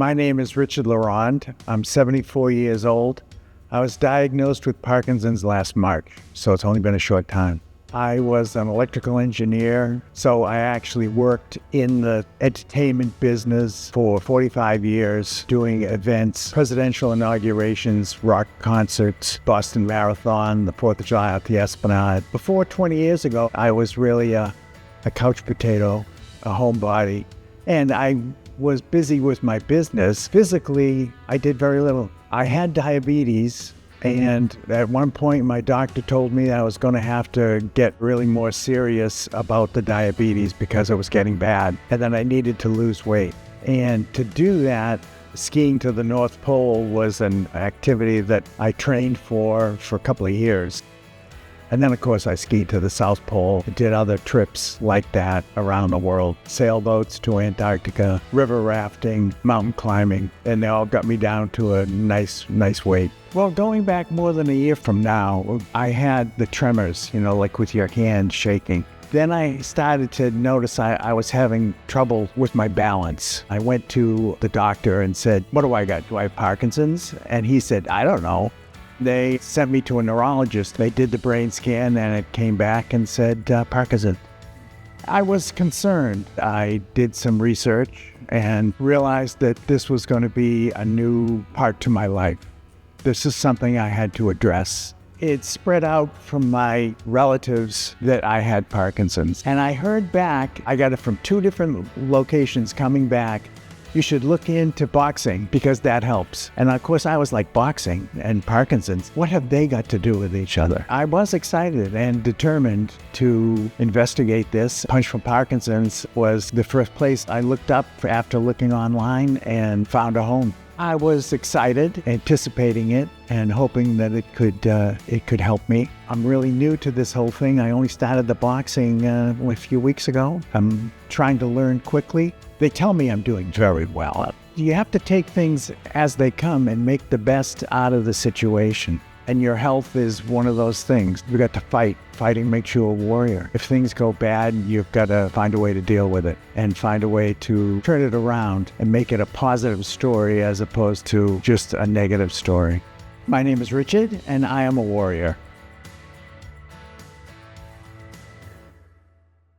My name is Richard Laronde. I'm 74 years old. I was diagnosed with Parkinson's last March, so it's only been a short time. I was an electrical engineer, so I actually worked in the entertainment business for 45 years, doing events, presidential inaugurations, rock concerts, Boston Marathon, the 4th of July at the Esplanade. Before 20 years ago, I was really a couch potato, a homebody, and I was busy with my business. Physically, I did very little. I had diabetes. And at one point, my doctor told me that I was going to have to get really more serious about the diabetes because it was getting bad, and that I needed to lose weight. And to do that, skiing to the North Pole was an activity that I trained for a couple of years. And then, of course, I skied to the South Pole, did other trips like that around the world, sailboats to Antarctica, river rafting, mountain climbing, and they all got me down to a nice weight. Well, going back more than a year from now, I had the tremors, like with your hand shaking. Then I started to notice I was having trouble with my balance. I went to the doctor and said, "What do I got? Do I have Parkinson's?" And he said, "I don't know." They sent me to a neurologist. They did the brain scan and it came back and said Parkinson's. I was concerned. I did some research and realized that this was going to be a new part to my life. This is something I had to address. It spread out from my relatives that I had Parkinson's. And I heard back, I got it from 2 different locations coming back, "You should look into boxing because that helps." And of course I was like, boxing and Parkinson's, what have they got to do with each other? I was excited and determined to investigate this. Punch for Parkinson's was the first place I looked up after looking online and found a home. I was excited, anticipating it, and hoping that it could help me. I'm really new to this whole thing. I only started the boxing a few weeks ago. I'm trying to learn quickly. They tell me I'm doing very well. You have to take things as they come and make the best out of the situation. And your health is one of those things. You've got to fight. Fighting makes you a warrior. If things go bad, you've got to find a way to deal with it and find a way to turn it around and make it a positive story as opposed to just a negative story. My name is Richard, and I am a warrior.